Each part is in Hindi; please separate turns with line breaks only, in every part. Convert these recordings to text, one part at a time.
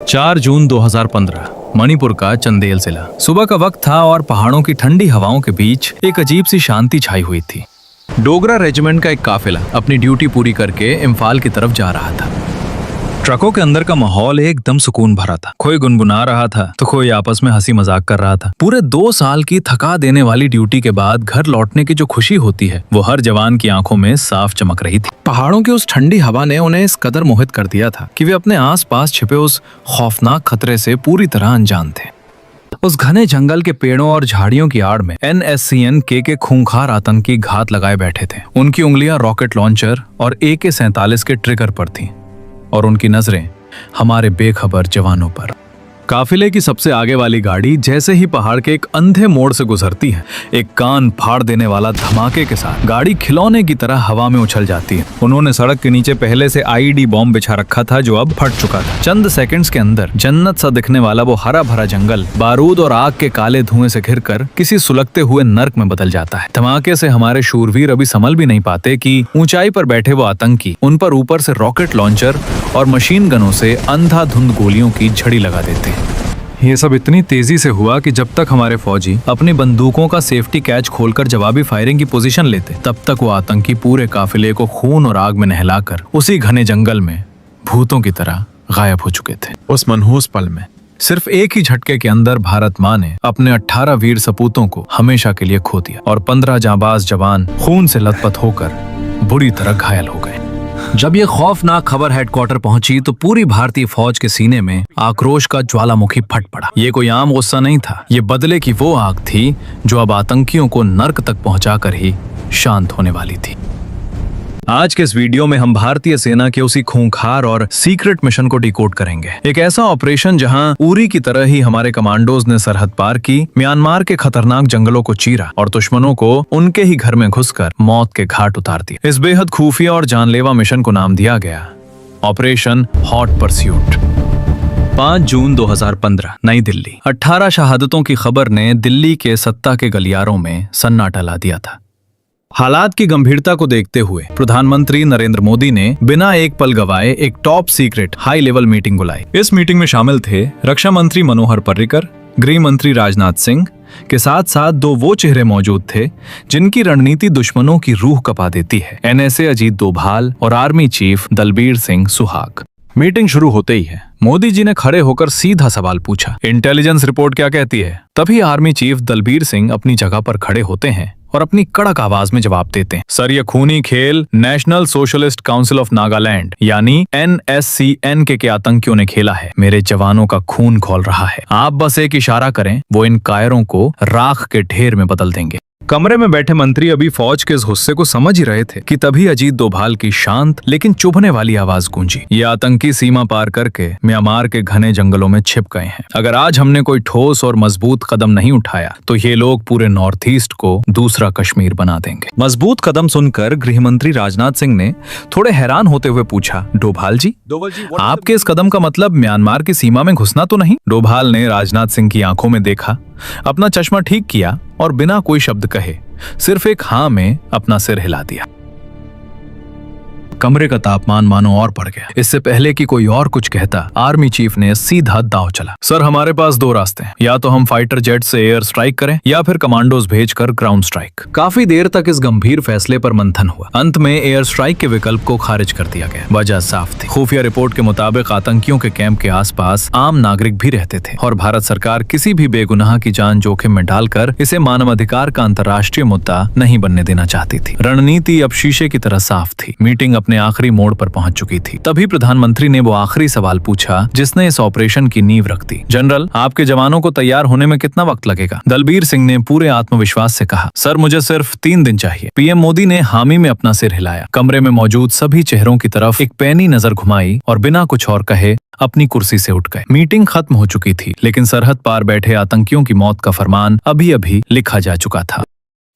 4 जून 2015 मणिपुर का चंदेल जिला। सुबह का वक्त था और पहाड़ों की ठंडी हवाओं के बीच एक अजीब सी शांति छाई हुई थी। डोगरा रेजिमेंट का एक काफिला अपनी ड्यूटी पूरी करके इम्फाल की तरफ जा रहा था। ट्रकों के अंदर का माहौल एकदम सुकून भरा था। कोई गुनगुना रहा था तो कोई आपस में हंसी मजाक कर रहा था। पूरे 2 साल की थका देने वाली ड्यूटी के बाद घर लौटने की जो खुशी होती है वो हर जवान की आंखों में साफ चमक रही थी। पहाड़ों की उस ठंडी हवा ने उन्हें इस कदर मोहित कर दिया था कि वे अपने आसपास छिपे उस खौफनाक खतरे से पूरी तरह अनजान थे। उस घने जंगल के पेड़ों और झाड़ियों की आड़ में NSCN के खूंखार आतंकी घात लगाए बैठे थे। उनकी उंगलियां रॉकेट लॉन्चर और AK-47 के ट्रिगर पर थीं और उनकी नजरें हमारे बेखबर जवानों पर। काफिले की सबसे आगे वाली गाड़ी जैसे ही पहाड़ के एक अंधे मोड़ से गुजरती है, एक कान फाड़ देने वाला धमाके के साथ गाड़ी खिलौने की तरह हवा में उछल जाती है। उन्होंने सड़क के नीचे पहले से IED बॉम्ब बिछा रखा था जो अब फट चुका था। चंद सेकंड्स के अंदर जन्नत सा दिखने वाला वो हरा भरा जंगल बारूद और आग के काले धुएं से घिरकर किसी सुलगते हुए नर्क में बदल जाता है। धमाके से हमारे शूरवीर अभी संभल भी नहीं पाते कि ऊंचाई पर बैठे वो आतंकी उन पर ऊपर से रॉकेट लॉन्चर और मशीन गनों से अंधाधुंध गोलियों की झड़ी लगा देते हैं। ये सब इतनी तेजी से हुआ कि जब तक हमारे फौजी अपनी बंदूकों का सेफ्टी कैच खोलकर जवाबी फायरिंग की पोजीशन लेते, तब तक वो आतंकी पूरे काफिले को खून और आग में नहलाकर उसी घने जंगल में भूतों की तरह गायब हो चुके थे। उस मनहूस पल में सिर्फ एक ही झटके के अंदर भारत माँ ने अपने 18 वीर सपूतों को हमेशा के लिए खो दिया और 15 जांबाज जवान खून से लथपथ होकर बुरी तरह घायल हो गए। जब ये खौफनाक खबर हेडक्वार्टर पहुंची तो पूरी भारतीय फौज के सीने में आक्रोश का ज्वालामुखी फट पड़ा। ये कोई आम गुस्सा नहीं था, ये बदले की वो आग थी जो अब आतंकियों को नर्क तक पहुंचाकर ही शांत होने वाली थी। आज के इस वीडियो में हम भारतीय सेना के उसी खूंखार और सीक्रेट मिशन को डिकोड करेंगे। एक ऐसा ऑपरेशन जहां उरी की तरह ही हमारे कमांडोज ने सरहद पार की, म्यांमार के खतरनाक जंगलों को चीरा और दुश्मनों को उनके ही घर में घुसकर मौत के घाट उतार दिए। इस बेहद खुफिया और जानलेवा मिशन को नाम दिया गया ऑपरेशन हॉट परस्यूट। 5 जून 2015 नई दिल्ली। 18 शहादतों की खबर ने दिल्ली के सत्ता के गलियारों में सन्नाटा ला दिया था। हालात की गंभीरता को देखते हुए प्रधानमंत्री नरेंद्र मोदी ने बिना एक पल गवाए एक top secret high level meeting बुलाई। इस मीटिंग में शामिल थे रक्षा मंत्री मनोहर पर्रिकर, गृह मंत्री राजनाथ सिंह के साथ साथ 2 वो चेहरे मौजूद थे जिनकी रणनीति दुश्मनों की रूह कपा देती है, NSA अजीत डोभाल और army chief Dalbir Singh Suhag. Meeting शुरू होते ही है मोदी जी ने खड़े होकर सीधा सवाल पूछा, इंटेलिजेंस रिपोर्ट क्या कहती है? तभी आर्मी चीफ दलबीर सिंह अपनी जगह पर खड़े होते हैं और अपनी कड़क आवाज में जवाब देते हैं, सर ये खूनी खेल national socialist council of Nagaland यानी NSCN के आतंकियों ने खेला है। मेरे जवानों का खून खौल रहा है। आप बस एक इशारा करें, वो इन कायरों को राख के ढेर में बदल देंगे। कमरे में बैठे मंत्री अभी फौज के इस गुस्से को समझ ही रहे थे कि तभी अजीत डोभाल की शांत लेकिन चुभने वाली आवाज गूंजी, ये आतंकी सीमा पार करके म्यांमार के घने जंगलों में छिप गए हैं। अगर आज हमने कोई ठोस और मजबूत कदम नहीं उठाया तो ये लोग पूरे नॉर्थ ईस्ट को दूसरा कश्मीर बना देंगे। मजबूत कदम सुनकर गृह मंत्री राजनाथ सिंह ने थोड़े हैरान होते हुए पूछा, डोभाल जी आपके इस कदम का मतलब म्यांमार की सीमा में घुसना तो नहीं? डोभाल ने राजनाथ सिंह की आंखों में देखा, अपना चश्मा ठीक किया और बिना कोई शब्द कहे सिर्फ एक हाँ में अपना सिर हिला दिया। कमरे का तापमान मानो और बढ़ गया। इससे पहले कि कोई और कुछ कहता, आर्मी चीफ ने सीधा दांव चला, सर हमारे पास 2 रास्ते हैं, या तो हम फाइटर जेट से एयर स्ट्राइक करें या फिर कमांडोज भेजकर ग्राउंड स्ट्राइक। काफी देर तक इस गंभीर फैसले पर मंथन हुआ। अंत में एयर स्ट्राइक के विकल्प को खारिज कर दिया गया। वजह साफ थी, खुफिया रिपोर्ट के मुताबिक आतंकियों के कैंप के आसपास आम नागरिक भी रहते थे और भारत सरकार किसी भी बेगुनाह की जान जोखिम में डालकर इसे मानवाधिकार का अंतर्राष्ट्रीय मुद्दा नहीं बनने देना चाहती थी। रणनीति अब शीशे की तरह साफ थी। मीटिंग अपने आखिरी मोड़ पर पहुंच चुकी थी। तभी प्रधानमंत्री ने वो आखिरी सवाल पूछा जिसने इस ऑपरेशन की नींव रख दी, जनरल आपके जवानों को तैयार होने में कितना वक्त लगेगा? दलबीर सिंह ने पूरे आत्मविश्वास से कहा, सर मुझे सिर्फ 3 दिन चाहिए। पीएम मोदी ने हामी में अपना सिर हिलाया, कमरे में मौजूद सभी चेहरों की तरफ एक पैनी नजर घुमाई और बिना कुछ और कहे अपनी कुर्सी से उठ गए। मीटिंग खत्म हो चुकी थी लेकिन सरहद पार बैठे आतंकियों की मौत का फरमान अभी अभी लिखा जा चुका था।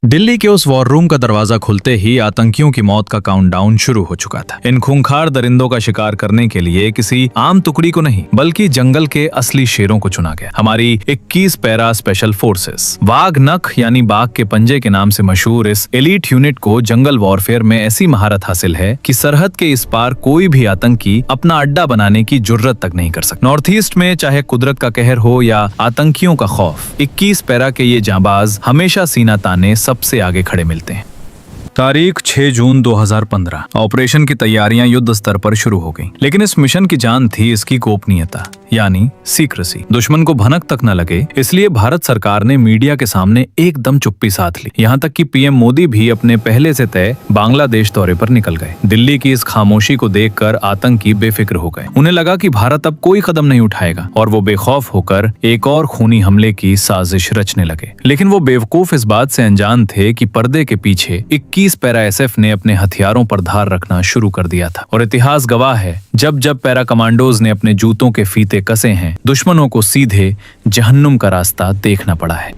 दिल्ली के उस वॉर रूम का दरवाजा खुलते ही आतंकियों की मौत का काउंटडाउन शुरू हो चुका था। इन खूंखार दरिंदों का शिकार करने के लिए किसी आम टुकड़ी को नहीं बल्कि जंगल के असली शेरों को चुना गया। हमारी 21 पैरा स्पेशल फोर्सेस वाघ नख यानी बाघ के पंजे के नाम से मशहूर इस एलीट यूनिट को जंगल वॉरफेयर में ऐसी महारत हासिल है कि सरहद के इस पार कोई भी आतंकी अपना अड्डा बनाने की जुर्रत तक नहीं कर सकता। नॉर्थ ईस्ट में चाहे कुदरत का कहर हो या आतंकियों का खौफ, 21 पैरा के ये जांबाज हमेशा सीना ताने सबसे आगे खड़े मिलते हैं। तारीख 6 जून 2015। ऑपरेशन की तैयारियां युद्ध स्तर पर शुरू हो गईं, लेकिन इस मिशन की जान थी इसकी गोपनीयता यानी सीक्रेसी। दुश्मन को भनक तक न लगे इसलिए भारत सरकार ने मीडिया के सामने एकदम चुप्पी साध ली। यहाँ तक कि पीएम मोदी भी अपने पहले से तय बांग्लादेश दौरे पर निकल गए। दिल्ली की इस खामोशी को देखकर आतंकी बेफिक्र हो गए। उन्हें लगा कि भारत अब कोई कदम नहीं उठाएगा और वो बेखौफ होकर एक और खूनी हमले की साजिश रचने लगे। लेकिन वो बेवकूफ इस बात से अनजान थे कि पर्दे के पीछे 21 पैरा एसएफ ने अपने हथियारों पर धार रखना शुरू कर दिया था। और इतिहास गवाह है, जब जब पैरा कमांडोज ने अपने जूतों के फीते कसे हैं, दुश्मनों को सीधे जहन्नुम का रास्ता देखना पड़ा है।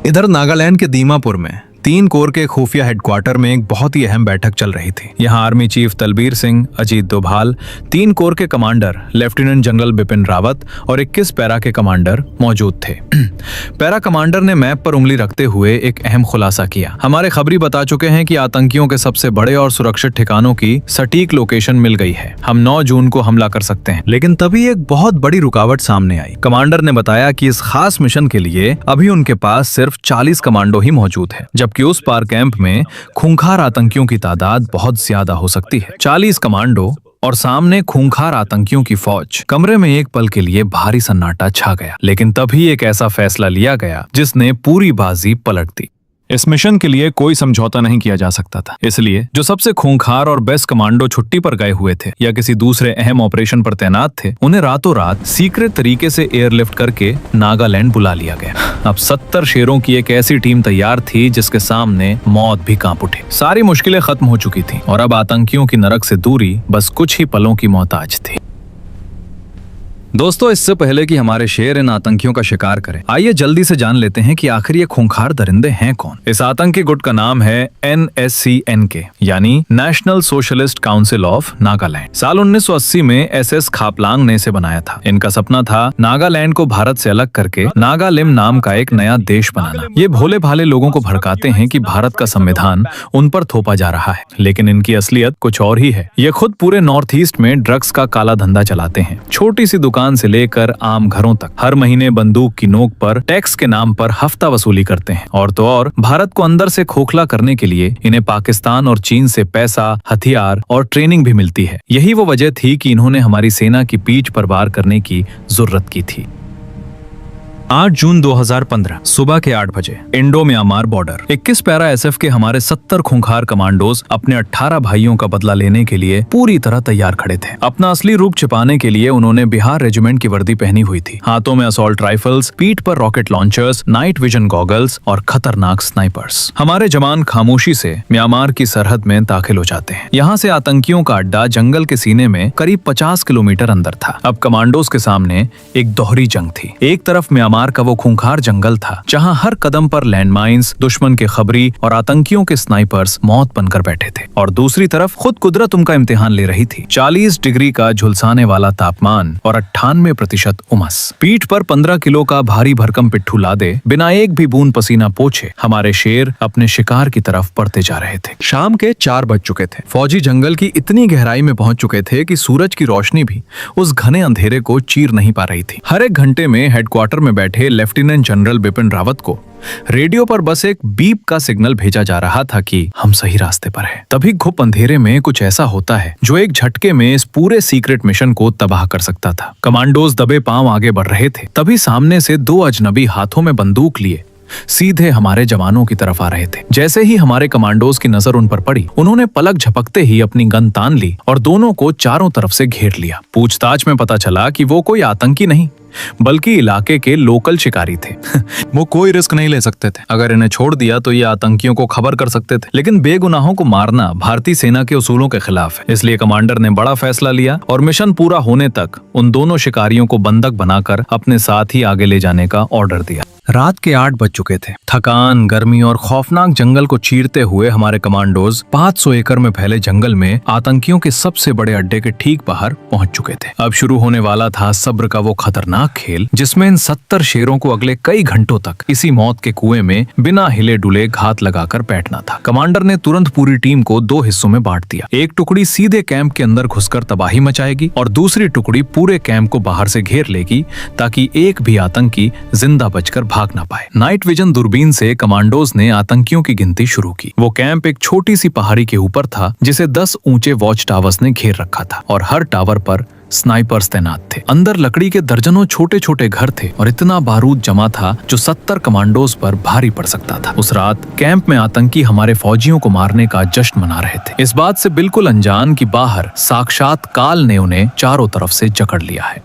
इधर नागालैंड के दीमापुर में 3 कोर के खुफिया हेडक्वार्टर में एक बहुत ही अहम बैठक चल रही थी। यहाँ army chief Dalbir Singh, Ajit Doval, 3 corps के commander lieutenant general Bipin Rawat और 21 पैरा के कमांडर मौजूद थे। पैरा कमांडर ने मैप पर उंगली रखते हुए एक अहम खुलासा किया। हमारे खबरी बता चुके हैं कि आतंकियों के सबसे बड़े और सुरक्षित ठिकानों की सटीक लोकेशन मिल गई है। हम 9 जून को हमला कर सकते हैं। लेकिन तभी एक बहुत बड़ी रुकावट सामने आई। कमांडर ने बताया कि इस खास मिशन के लिए अभी उनके पास सिर्फ 40 कमांडो ही मौजूद है, जबकि उस पार कैंप में खूंखार आतंकियों की तादाद बहुत ज्यादा हो सकती है। 40 कमांडो और सामने खूंखार आतंकियों की फौज। कमरे में एक पल के लिए भारी सन्नाटा छा गया, लेकिन तभी एक ऐसा फैसला लिया गया जिसने पूरी बाजी पलट दी। इस मिशन के लिए कोई समझौता नहीं किया जा सकता था, इसलिए जो सबसे खूंखार और बेस्ट कमांडो छुट्टी पर गए हुए थे या किसी दूसरे अहम ऑपरेशन पर तैनात थे, उन्हें रातों रात सीक्रेट तरीके से एयरलिफ्ट करके नागालैंड बुला लिया गया। अब 70 शेरों की एक ऐसी टीम तैयार थी जिसके सामने मौत भी कांप उठी। सारी मुश्किलें खत्म हो चुकी थी और अब आतंकियों की नरक से दूरी बस कुछ ही पलों की मोहताज थी। दोस्तों, इससे पहले कि हमारे शेर इन आतंकियों का शिकार करें, आइए जल्दी से जान लेते हैं कि आखिर ये खूंखार दरिंदे हैं कौन। इस आतंकी गुट का नाम है NSCNK यानी national socialist council of Nagaland. साल 1980 में SS खापलांग ने इसे बनाया था। इनका सपना था नागालैंड को भारत से अलग करके नागालिम नाम का एक नया देश बनाना। ये भोले भाले लोगों को भड़काते हैं कि भारत का संविधान उन पर थोपा जा रहा है, लेकिन इनकी असलियत कुछ और ही है। ये खुद पूरे नॉर्थ ईस्ट में ड्रग्स का काला धंधा चलाते हैं। छोटी सी दुकान से लेकर आम घरों तक हर महीने बंदूक की नोक पर टैक्स के नाम पर हफ्ता वसूली करते हैं। और तो और भारत को अंदर से खोखला करने के लिए इन्हें पाकिस्तान और चीन से पैसा, हथियार और ट्रेनिंग भी मिलती है। यही वो वजह थी कि इन्होंने हमारी सेना की पीठ पर वार करने की जरूरत की थी। 8 जून 2015 सुबह के 8 बजे Indo Myanmar border. 21 para SF के हमारे 70 खूंखार कमांडोज अपने 18 भाइयों का बदला लेने के लिए पूरी तरह तैयार खड़े थे। अपना असली रूप छिपाने के लिए उन्होंने बिहार रेजिमेंट की वर्दी पहनी हुई थी। हाथों में असॉल्ट राइफल्स, पीठ पर rocket launchers, night vision goggles और खतरनाक स्नाइपर्स। हमारे जवान खामोशी से म्यांमार की सरहद में दाखिल हो जाते हैं। यहाँ से आतंकियों का अड्डा जंगल के सीने में करीब 50 किलोमीटर अंदर था। अब कमांडोज के सामने एक दोहरी जंग थी। एक तरफ म्यांमार का वो खूंखार जंगल था जहां हर कदम पर लैंडमाइंस, दुश्मन के खबरी और आतंकियों के स्नाइपर्स मौत बनकर बैठे थे, और दूसरी तरफ खुद कुदरत उनका इम्तिहान ले रही थी। 40 डिग्री का झुलसाने वाला तापमान और 98% उमस। पीठ पर 15 किलो का भारी भरकम पिट्ठू लादे बिना एक भी बूंद पसीना पोछे हमारे शेर अपने शिकार की तरफ बढ़ते जा रहे थे। शाम के 4 बज चुके थे। फौजी जंगल की इतनी गहराई में पहुंच चुके थे कि सूरज की रोशनी भी उस घने अंधेरे को चीर नहीं पा रही थी। हर एक घंटे में हेडक्वार्टर में बैठे लेफ्टिनेंट जनरल बिपिन रावत को रेडियो पर बस एक बीप का सिग्नल भेजा जा रहा था कि हम सही रास्ते पर हैं। तभी घुप अंधेरे में कुछ ऐसा होता है जो एक झटके में इस पूरे सीक्रेट मिशन को तबाह कर सकता था। कमांडोज दबे पांव आगे बढ़ रहे थे, तभी सामने से 2 अजनबी हाथों में बंदूक लिए सीधे हमारे जवानों की तरफ आ रहे थे। जैसे ही हमारे कमांडोज की नजर उन पर पड़ी, उन्होंने पलक झपकते ही अपनी गन तान ली और दोनों को चारों तरफ से घेर लिया। पूछताछ में पता चला कि वो कोई आतंकी नहीं बल्कि इलाके के लोकल शिकारी थे। वो कोई रिस्क नहीं ले सकते थे। अगर इन्हें छोड़ दिया तो ये आतंकियों को खबर कर सकते थे, लेकिन बेगुनाहों को मारना भारतीय सेना के उसूलों के खिलाफ है। इसलिए कमांडर ने बड़ा फैसला लिया और मिशन पूरा होने तक उन दोनों शिकारियों को बंधक बनाकर अपने साथ ही आगे ले जाने का ऑर्डर दिया। रात के 8 बज चुके थे। थकान, गर्मी और खौफनाक जंगल को चीरते हुए हमारे कमांडोज 500 एकड़ में फैले जंगल में आतंकियों के सबसे बड़े अड्डे के ठीक बाहर पहुंच चुके थे। अब शुरू होने वाला था सब्र का वो खतरनाक खेल जिसमें इन 70 शेरों को अगले कई घंटों तक इसी मौत के कुएं में बिना हिले डुले घात लगाकर बैठना था। कमांडर ने तुरंत पूरी टीम को 2 हिस्सों में बांट दिया। एक टुकड़ी सीधे कैंप के अंदर घुसकर तबाही मचाएगी और दूसरी टुकड़ी पूरे कैंप को बाहर से घेर लेगी ताकि एक भी आतंकी जिंदा बचकर भाग ना पाए। नाइट विजन दूरबीन से कमांडोज ने आतंकियों की गिनती शुरू की। वो कैंप एक छोटी सी पहाड़ी के ऊपर था जिसे 10 ऊंचे वॉच टावर्स ने घेर रखा था और हर टावर पर स्नाइपर्स तैनात थे। अंदर लकड़ी के दर्जनों छोटे छोटे घर थे और इतना बारूद जमा था जो 70 कमांडोज पर भारी पड़ सकता था। उस रात कैंप में आतंकी हमारे फौजियों को मारने का जश्न मना रहे थे, इस बात से बिल्कुल अनजान कि बाहर साक्षात काल ने उन्हें चारों तरफ से जकड़ लिया है।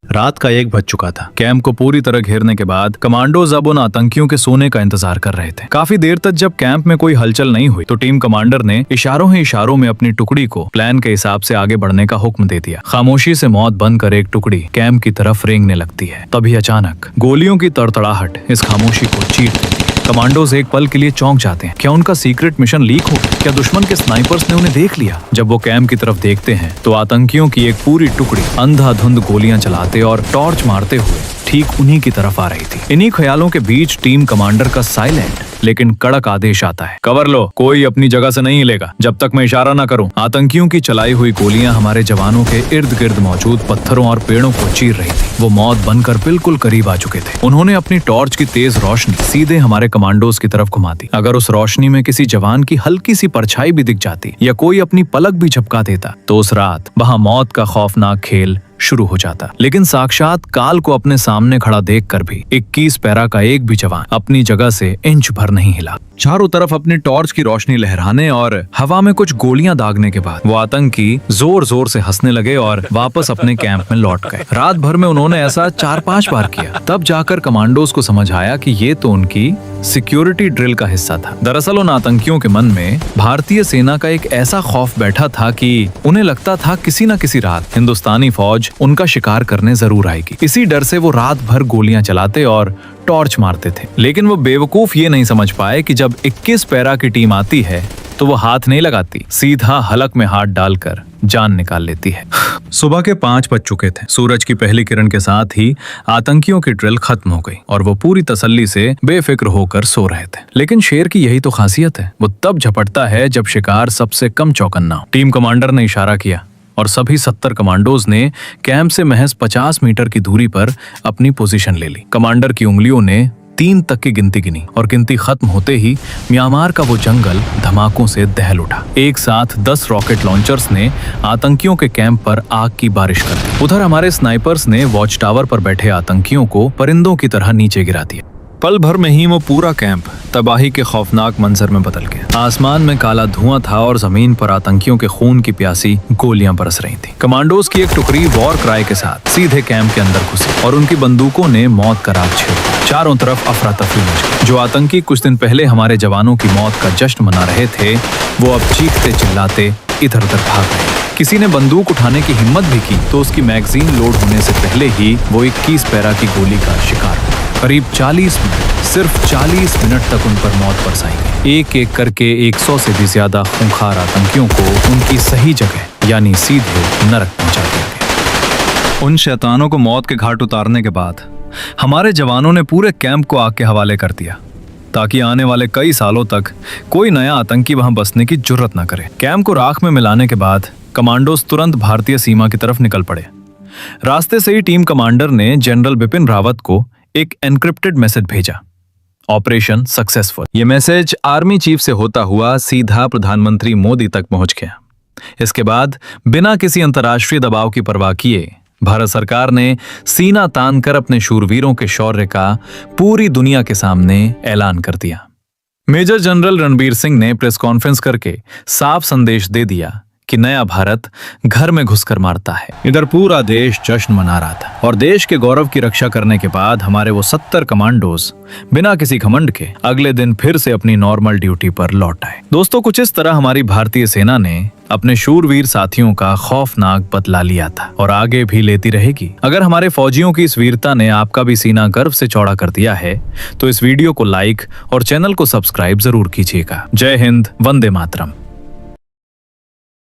रात का 1 बज चुका था। कैंप को पूरी तरह घेरने के बाद कमांडोज अब उन आतंकियों के सोने का इंतजार कर रहे थे। काफी देर तक जब कैंप में कोई हलचल नहीं हुई तो टीम कमांडर ने इशारों ही इशारों में अपनी टुकड़ी को प्लान के हिसाब से आगे बढ़ने का हुक्म दे दिया। खामोशी से मौत बनकर एक टुकड़ी कैंप की तरफ रेंगने लगती है। तभी अचानक गोलियों की तड़तड़ाहट इस खामोशी को चीर देती है। कमांडोज एक पल के लिए चौंक जाते हैं। क्या उनका सीक्रेट मिशन लीक हो गया? क्या दुश्मन के स्नाइपर्स ने उन्हें देख लिया? जब वो कैंप की तरफ देखते हैं तो आतंकियों की एक पूरी टुकड़ी अंधाधुंध गोलियां चलाते और टॉर्च मारते हुए ठीक उन्हीं की तरफ आ रही थी। इन्हीं ख्यालों के बीच टीम कमांडर का साइलेंट लेकिन कड़क आदेश आता है, कवर लो, कोई अपनी जगह से नहीं हिलेगा जब तक मैं इशारा न करूं। आतंकियों की चलाई हुई गोलियां हमारे जवानों के इर्द गिर्द मौजूद पत्थरों और पेड़ों को चीर रही थी। वो मौत बनकर बिल्कुल करीब आ चुके थे। उन्होंने अपनी टॉर्च की तेज रोशनी सीधे हमारे कमांडोज की तरफ घुमा दी। अगर उस रोशनी में किसी जवान की हल्की सी परछाई भी दिख जाती या कोई अपनी पलक भी झपका देता तो उस रात वहां मौत का खौफनाक खेल शुरू हो जाता। लेकिन साक्षात काल को अपने सामने खड़ा देखकर भी 21 पैरा का एक भी जवान अपनी जगह से इंच भर नहीं हिला। चारों तरफ अपनी टॉर्च की रोशनी लहराने और हवा में कुछ गोलियां दागने के बाद वो आतंकी जोर जोर से हंसने लगे और वापस अपने कैंप में लौट गए। रात भर में उन्होंने ऐसा 4-5 बार किया। तब जाकर कमांडोज को समझ आया कि ये तो उनकी सिक्योरिटी ड्रिल का हिस्सा था। दरअसल उन आतंकियों के मन में भारतीय सेना का एक ऐसा खौफ बैठा था कि उन्हें लगता था किसी न किसी रात हिंदुस्तानी फौज उनका शिकार करने जरूर आएगी। इसी डर से वो रात भर गोलियां चलाते और टॉर्च मारते थे। लेकिन वो बेवकूफ ये नहीं समझ पाए कि जब 21 पैरा की टीम आती है तो वो हाथ नहीं लगाती, सीधा हलक में हाथ डालकर जान निकाल लेती है। सुबह के 5 बज चुके थे। सूरज की पहली किरण के साथ ही आतंकियों की ड्रिल खत्म हो गई और वो पूरी तसल्ली से बेफिक्र होकर सो रहे थे। लेकिन शेर की यही तो खासियत है, वो तब झपटता है जब शिकार सबसे कम चौकन्ना हो। टीम कमांडर ने इशारा किया और सभी 70 कमांडोज ने कैंप से महज 50 मीटर की दूरी पर अपनी पोजीशन ले ली। कमांडर की उंगलियों ने 3 तक की गिनती गिनी और गिनती खत्म होते ही म्यांमार का वो जंगल धमाकों से दहल उठा। एक साथ 10 रॉकेट लॉन्चर्स ने आतंकियों के कैंप पर आग की बारिश कर दी। उधर हमारे स्नाइपर्स ने वॉच टावर पर बैठे आतंकियों को परिंदों की तरह नीचे गिरा दिया। पल भर में ही वो पूरा कैंप तबाही के खौफनाक मंजर में बदल गया। आसमान में काला धुआं था और जमीन पर आतंकियों के खून की प्यासी गोलियां बरस रही थी। कमांडोज की एक टुकड़ी वॉर क्राई के साथ सीधे कैंप के अंदर घुसी और उनकी बंदूकों ने मौत का राग छेड़ा। चारों तरफ अफरा तफरी मच गई। जो आतंकी कुछ दिन पहले हमारे जवानों की मौत का जश्न मना रहे थे वो अब चीखते चिल्लाते इधर उधर भाग गए। किसी ने बंदूक उठाने की हिम्मत भी की तो उसकी मैगजीन लोड होने से पहले ही वो 21 पैरा की गोली का शिकार हुआ। करीब 40 मिनट, सिर्फ 40 मिनट तक उन पर मौत बरसाई गई। एक एक करके 100 से भी ज्यादा खूंखार आतंकियों को उनकी सही जगह यानी सीधे नरक पहुंचा दिया गया। उन शैतानों को मौत के घाट उतारने के बाद हमारे जवानों ने पूरे कैंप को आग के हवाले कर दिया ताकि आने वाले कई सालों तक कोई नया आतंकी वहां बसने की जुर्रत न करे। कैंप को राख में मिलाने के बाद कमांडोज तुरंत भारतीय सीमा की तरफ निकल पड़े। रास्ते से ही टीम कमांडर ने जनरल बिपिन रावत को एक एनक्रिप्टेड मैसेज भेजा, ऑपरेशन सक्सेसफुल। यह मैसेज आर्मी चीफ से होता हुआ सीधा प्रधानमंत्री मोदी तक पहुंच गया। इसके बाद बिना किसी अंतर्राष्ट्रीय दबाव की परवाह किए भारत सरकार ने सीना तानकर अपने शूरवीरों के शौर्य का पूरी दुनिया के सामने ऐलान कर दिया। मेजर जनरल रणबीर सिंह ने प्रेस कॉन्फ्रेंस करके साफ संदेश दे दिया कि नया भारत घर में घुसकर मारता है। इधर पूरा देश जश्न मना रहा था और देश के गौरव की रक्षा करने के बाद हमारे वो 70 कमांडोज बिना किसी घमंड के अगले दिन फिर से अपनी नॉर्मल ड्यूटी पर लौट आए। दोस्तों, कुछ इस तरह हमारी भारतीय सेना ने अपने शूरवीर साथियों का खौफनाक बदला लिया था और आगे भी लेती रहेगी। अगर हमारे फौजियों की इस वीरता ने आपका भी सीना गर्व से चौड़ा कर दिया है तो इस वीडियो को लाइक और चैनल को सब्सक्राइब जरूर कीजिएगा। जय हिंद, वंदे मातरम।